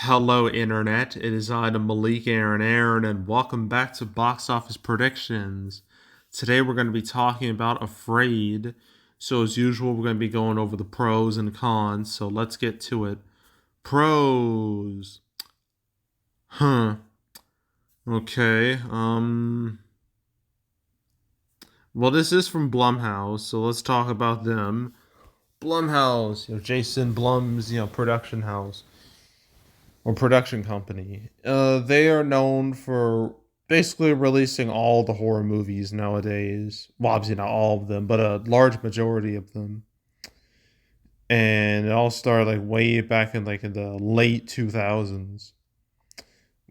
Hello, Internet. It is I, the Malik Aaron, and welcome back to Box Office Predictions. Today, we're going to be talking about Afraid. So, as usual, we're going to be going over the pros and cons. So, let's get to it. Pros. Huh. Okay. Well, this is from Blumhouse, so let's talk about them. Blumhouse, Jason Blum's, production house. Or production company. They are known for basically releasing all the horror movies nowadays. Well, obviously not all of them, but a large majority of them. And it all started like way back in the late 2000s.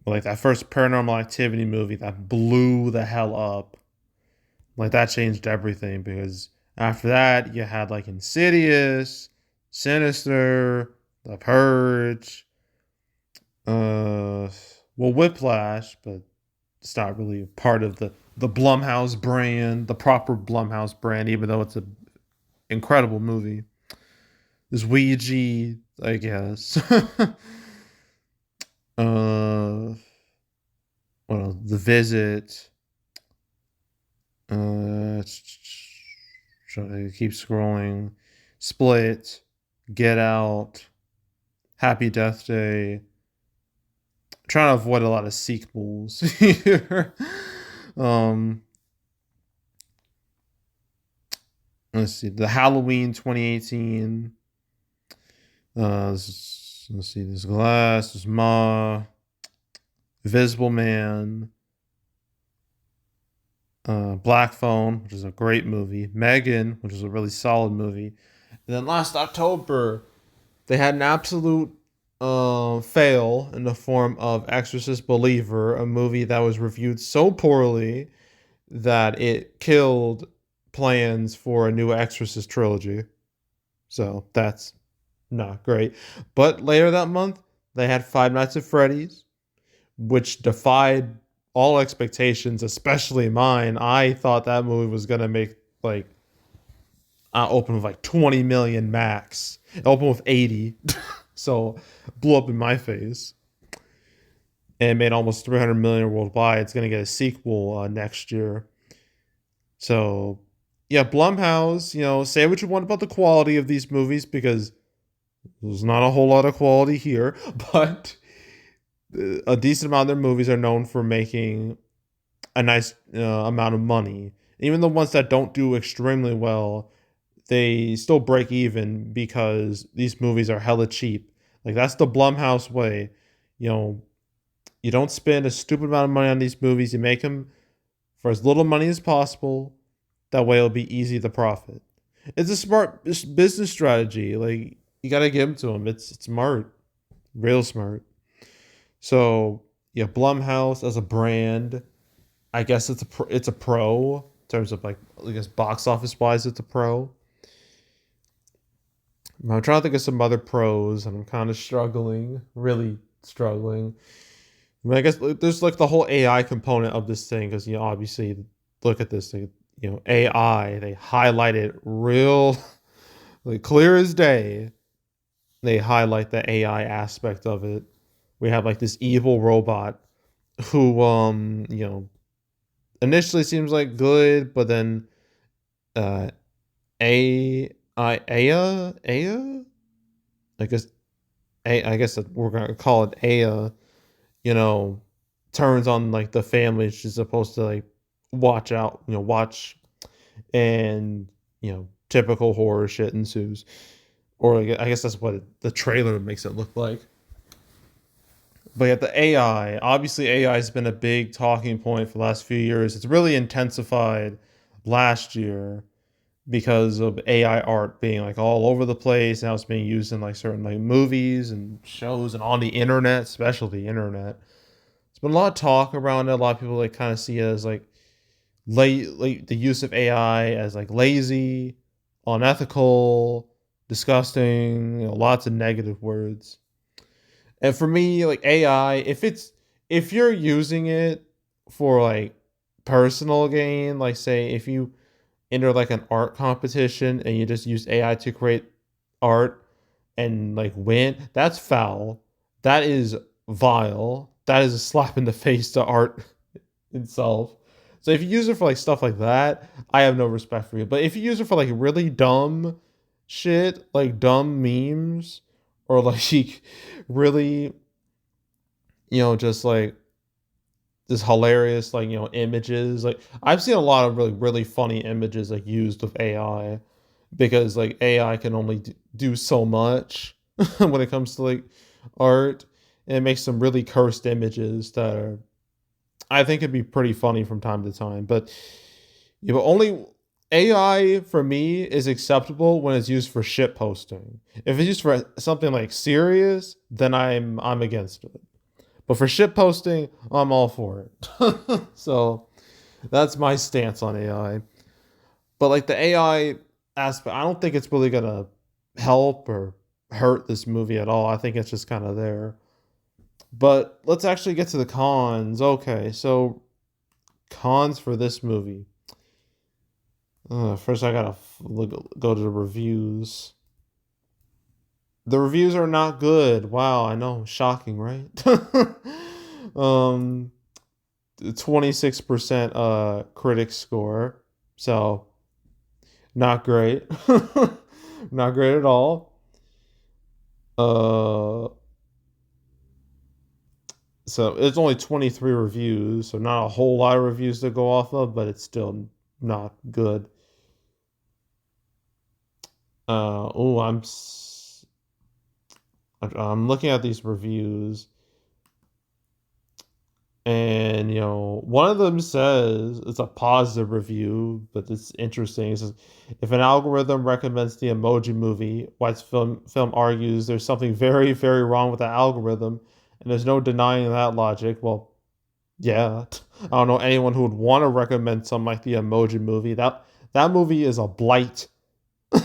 Like that first Paranormal Activity movie that blew the hell up. Like that changed everything because after that you had like Insidious, Sinister, The Purge, uh, well, Whiplash, but it's not really part of the Blumhouse brand, the proper Blumhouse brand, even though it's an incredible movie. There's Ouija, I guess. uh, what else? The Visit. Try to keep scrolling. Split. Get Out. Happy Death Day. Trying to avoid a lot of sequels here. um, let's see, the Halloween 2018. Let's see, there's Glass, there's Ma, Visible Man, Black Phone, which is a great movie, Megan, which is a really solid movie, and then last October they had an absolute fail in the form of Exorcist Believer, a movie that was reviewed so poorly that it killed plans for a new Exorcist trilogy. So that's not great. But later that month, they had Five Nights at Freddy's, which defied all expectations, especially mine. I thought that movie was gonna make like open with like 20 million max. It opened with 80, so blew up in my face and made almost 300 million worldwide. It's gonna get a sequel next year. So yeah, Blumhouse, say what you want about the quality of these movies because there's not a whole lot of quality here, but a decent amount of their movies are known for making a nice amount of money. Even the ones that don't do extremely well, they still break even because these movies are hella cheap. Like that's the Blumhouse way. You know, you don't spend a stupid amount of money on these movies. You make them for as little money as possible. That way it'll be easy to profit. It's a smart business strategy. Like you gotta give them to them. It's smart, real smart. So yeah, Blumhouse as a brand, I guess it's a pro in terms of like I guess box office wise, it's a pro. I'm trying to think of some other pros, and I'm kind of struggling, really struggling. I mean, I guess there's like the whole AI component of this thing because obviously look at this thing, AI they highlight it real like clear as day. They highlight the AI aspect of it. We have like this evil robot who initially seems like good, but then uh A I Aya Aya I guess I guess that we're gonna call it Aya, you know, turns on like the family she's supposed to like watch out, watch and typical horror shit ensues. Or I guess that's what the trailer makes it look like. But yeah, the AI, obviously AI has been a big talking point for the last few years. It's really intensified last year because of AI art being like all over the place. Now it's being used in like certain like movies and shows and on the internet, especially the internet. There's been a lot of talk around it. A lot of people like kind of see it as like like the use of AI as like lazy, unethical, disgusting, lots of negative words. And for me, like AI, if you're using it for like personal gain, like say if you enter like an art competition and you just use AI to create art and like win, that's foul. that is vile. That is a slap in the face to art itself. So if you use it for like stuff like that, I have no respect for you. But if you use it for like really dumb shit, like dumb memes, or like really, just like this hilarious, like, images. Like I've seen a lot of really, really funny images like used with AI, because like AI can only do so much when it comes to like art, and it makes some really cursed images that are, I think, it'd be pretty funny from time to time. But only AI for me is acceptable when it's used for shit posting. If it's used for something like serious, then I'm against it. But for shit posting, I'm all for it. So that's my stance on AI. But like the AI aspect, I don't think it's really gonna help or hurt this movie at all. I think it's just kind of there. But let's actually get to the cons. Okay, so cons for this movie. First, I gotta go to the reviews. The reviews are not good. Wow, I know, shocking, right? um, 26% critic score, so not great. Not great at all. Uh, so it's only 23 reviews, so not a whole lot of reviews to go off of, but it's still not good. Oh, I'm looking at these reviews, and one of them says it's a positive review, but it's interesting. It says, if an algorithm recommends the Emoji Movie, White's film argues there's something very, very wrong with the algorithm, and there's no denying that logic. Well, yeah, I don't know anyone who would want to recommend something like the Emoji Movie. That movie is a blight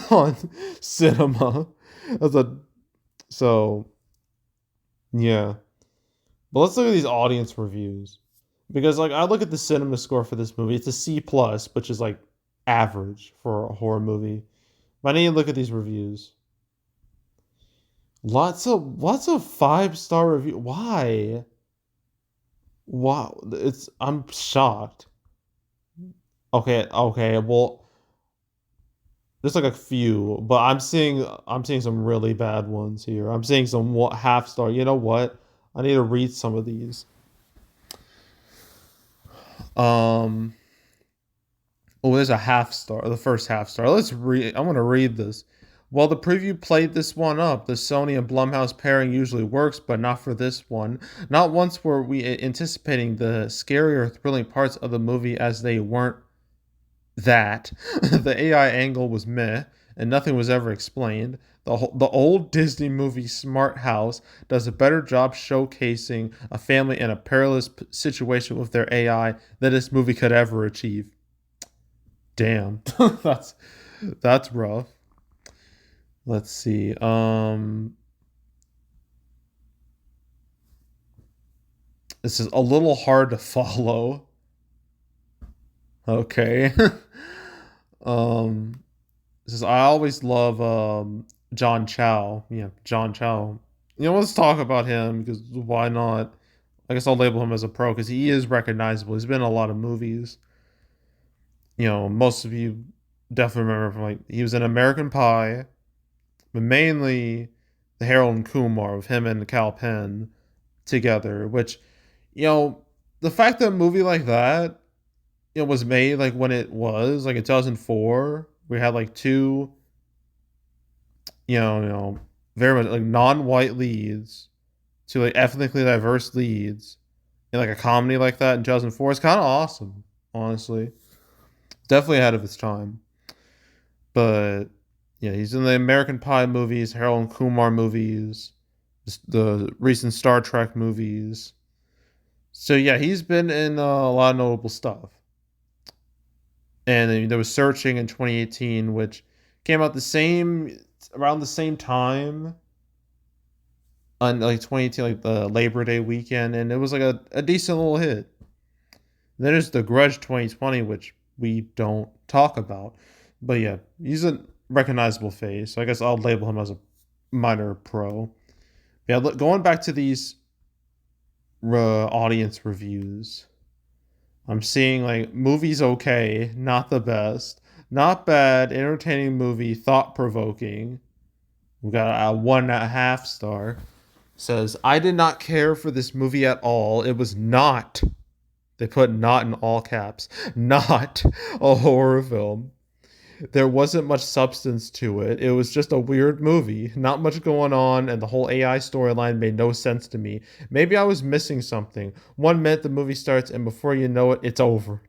on cinema. That's a so yeah. But let's look at these audience reviews, because like I look at the cinema score for this movie. It's a C plus, which is like average for a horror movie. But I need to look at these reviews. Lots of 5-star review. Why? Wow, I'm shocked. Okay. Well, there's like a few, but I'm seeing some really bad ones here. I'm seeing some half star. You know what? I need to read some of these. Um. Oh, there's a half star. The first half star. Let's read. I want to read this. While the preview played this one up, the Sony and Blumhouse pairing usually works, but not for this one. Not once were we anticipating the scarier, thrilling parts of the movie, as they weren't that. The AI angle was meh, and nothing was ever explained. The old Disney movie Smart House does a better job showcasing a family in a perilous situation with their AI than this movie could ever achieve. Damn, that's rough. Let's see. This is a little hard to follow. Okay. um, this is I always love John Chow. Yeah, John Chow. Let's talk about him, because why not? I guess I'll label him as a pro because he is recognizable. He's been in a lot of movies. Most of you definitely remember from, like, he was in American Pie, but mainly the Harold and Kumar with him and Cal Penn together. Which, the fact that a movie like that, was made like when it was like in 2004, we had like two, very much like non-white leads to like ethnically diverse leads in like a comedy like that in 2004 is kind of awesome, honestly. Definitely ahead of its time. But yeah, he's in the American Pie movies, Harold and Kumar movies, the recent Star Trek movies. So yeah, he's been in a lot of notable stuff. And there was Searching in 2018, which came out around the same time on like 2018, like the Labor Day weekend, and it was like a decent little hit. Then there's The Grudge 2020, which we don't talk about. But yeah, he's a recognizable face. So I guess I'll label him as a minor pro. Yeah, look, going back to these audience reviews, I'm seeing like movies okay, not the best, not bad, entertaining movie, thought provoking. We got a 1.5 star. Says I did not care for this movie at all. It was not. They put not in all caps. Not a horror film. There wasn't much substance to it. It was just a weird movie. Not much going on, and the whole AI storyline made no sense to me. Maybe I was missing something. 1 minute the movie starts, and before you know it, it's over.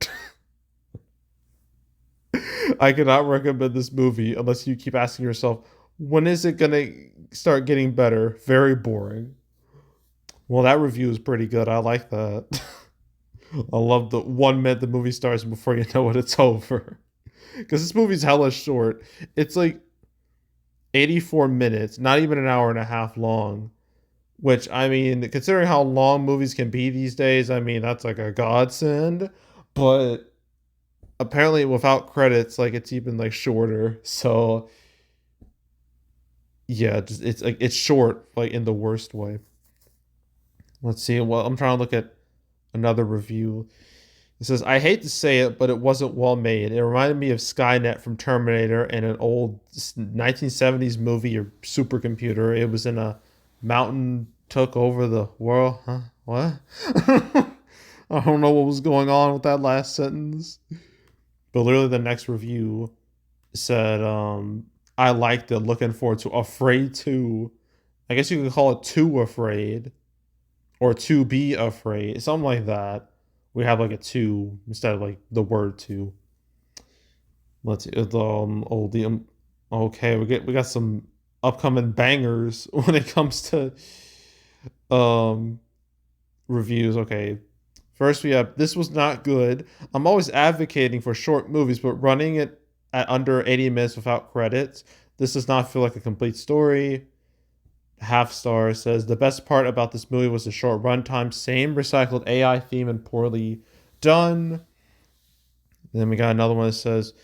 I cannot recommend this movie unless you keep asking yourself, when is it gonna start getting better? Very boring. Well, that review is pretty good. I like that. I love the 1 minute the movie starts and before you know it, it's over. Because this movie's hella short. It's like 84 minutes, not even an hour and a half long. Which, I mean, considering how long movies can be these days, I mean, that's like a godsend. But apparently, without credits, like it's even like shorter. So, yeah, just, it's like it's short, like in the worst way. Let's see. Well, I'm trying to look at another review. It says, I hate to say it, but it wasn't well made. It reminded me of Skynet from Terminator and an old 1970s movie or supercomputer. It was in a mountain, took over the world. Huh? What? I don't know what was going on with that last sentence. But literally, the next review said, I liked it. Looking forward to Afraid 2. I guess you could call it Too Afraid or To Be Afraid. Something like that. We have like a two instead of like the word two. Let's see. Okay, we got some upcoming bangers when it comes to um reviews. Okay. First we have this was not good. I'm always advocating for short movies, but running it at under 80 minutes without credits. This does not feel like a complete story. Half star says the best part about this movie was the short runtime, same recycled AI theme and poorly done. And then we got another one that says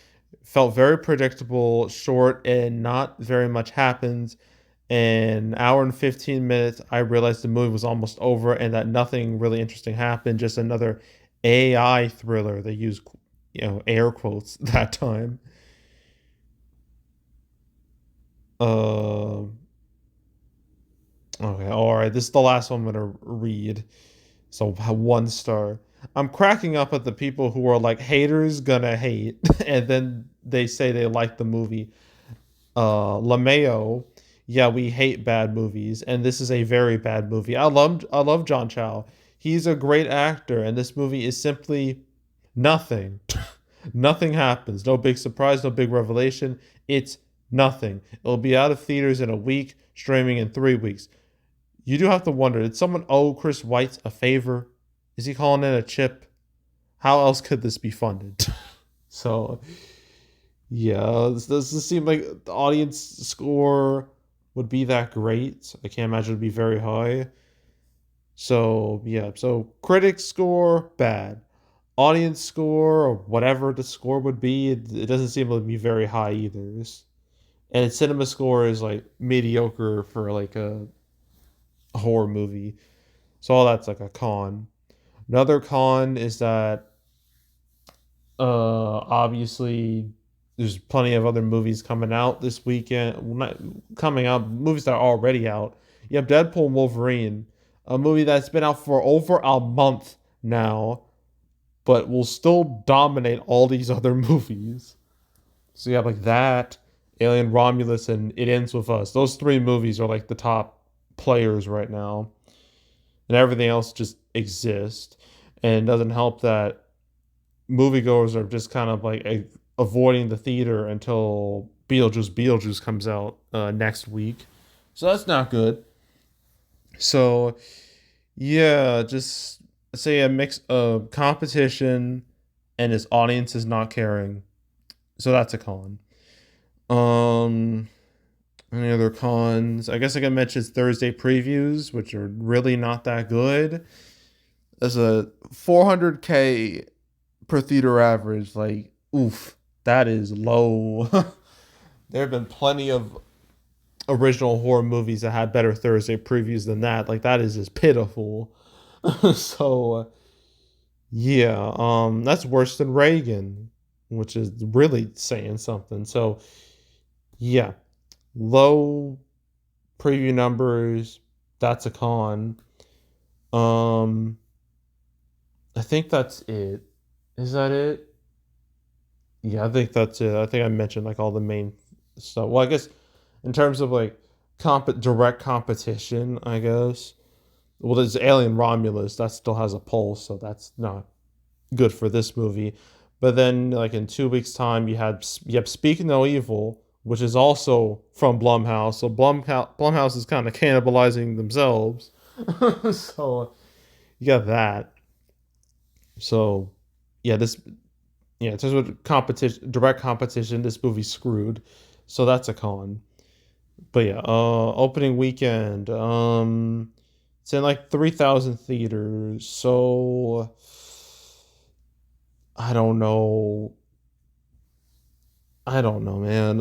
felt very predictable, short, and not very much happens. An hour and 15 minutes, I realized the movie was almost over and that nothing really interesting happened. Just another AI thriller. They use air quotes that time. Uh, okay, all right. This is the last one I'm gonna read. So 1 star. I'm cracking up at the people who are like haters gonna hate, and then they say they like the movie. Lameo, yeah, we hate bad movies, and this is a very bad movie. I love John Chow. He's a great actor, and this movie is simply nothing. Nothing happens. No big surprise, no big revelation. It's nothing. It'll be out of theaters in a week, streaming in 3 weeks. You do have to wonder, did someone owe Chris Weitz a favor? Is he calling in a chip? How else could this be funded? So, yeah, this doesn't seem like the audience score would be that great. I can't imagine it'd be very high. So, yeah, so critic score, bad. Audience score, or whatever the score would be, it doesn't seem to be very high either. And cinema score is like mediocre for like a horror movie. So all that's like a con. Another con is that obviously there's plenty of other movies coming out this weekend. Well, not coming out, movies that are already out. You have Deadpool and Wolverine, a movie that's been out for over a month now, but will still dominate all these other movies. So you have like that, Alien Romulus, and It Ends With Us. Those three movies are like the top players right now. And everything else just exists. And it doesn't help that moviegoers are just kind of like avoiding the theater until Beetlejuice comes out next week. So that's not good. So yeah, just say a mix of competition and his audience is not caring. So that's a con. Um, any other cons? I guess I can mention Thursday previews, which are really not that good. There's a 400K per theater average. Like, oof, that is low. There have been plenty of original horror movies that had better Thursday previews than that. Like that is just pitiful. So yeah, that's worse than Reagan, which is really saying something. So yeah, low preview numbers. That's a con. Um, I think that's it. Is that it? Yeah, I think that's it. I think I mentioned like all the main stuff. Well, I guess in terms of like direct competition, I guess. Well, there's Alien Romulus that still has a pulse, so that's not good for this movie. But then, like in 2 weeks' time, you have Speak No Evil, which is also from Blumhouse. So Blumhouse is kind of cannibalizing themselves. So you got that. So yeah, in terms of competition, direct competition, this movie's screwed. So that's a con. But yeah, opening weekend, it's in like 3,000 theaters. So I don't know. I don't know, man.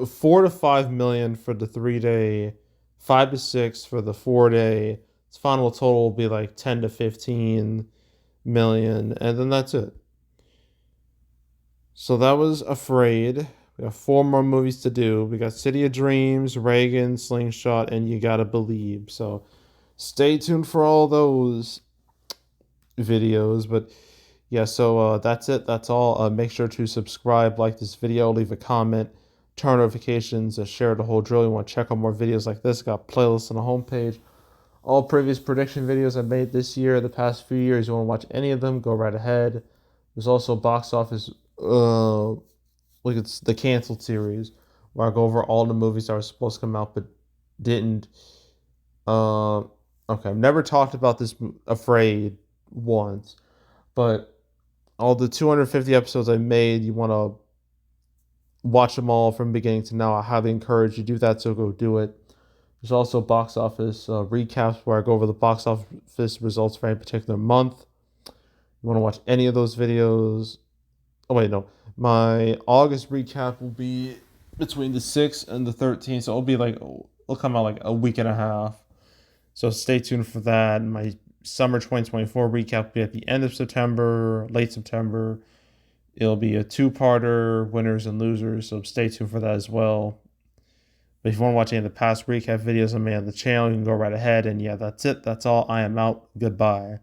4 to 5 million for the 3 day, 5 to 6 for the 4 day. Its final total will be like 10 to 15 million, and then that's it. So that was Afraid. We have four more movies to do. We got City of Dreams, Reagan, Slingshot, and You Gotta Believe. So stay tuned for all those videos. But yeah, so that's it. That's all. Make sure to subscribe, like this video, leave a comment, turn notifications, share the whole drill. You want to check out more videos like this? Got playlists on the homepage. All previous prediction videos I made this year, the past few years. You want to watch any of them? Go right ahead. There's also box office. Like it's the canceled series where I go over all the movies that were supposed to come out but didn't. Uh, okay, I've never talked about this Afraid once, but all the 250 episodes I made, you want to watch them all from beginning to now. I highly encourage you to do that, so go do it. There's also box office recaps where I go over the box office results for any particular month. You want to watch any of those videos? Oh wait, no. My August recap will be between the 6th and the 13th, so it'll come out like a week and a half. So stay tuned for that. My summer 2024 recap will be at the end of September, late September. It'll be a two-parter, winners and losers, so stay tuned for that as well. But if you want to watch any of the past recap videos I made on the channel, you can go right ahead. And yeah, that's it. That's all. I am out. Goodbye.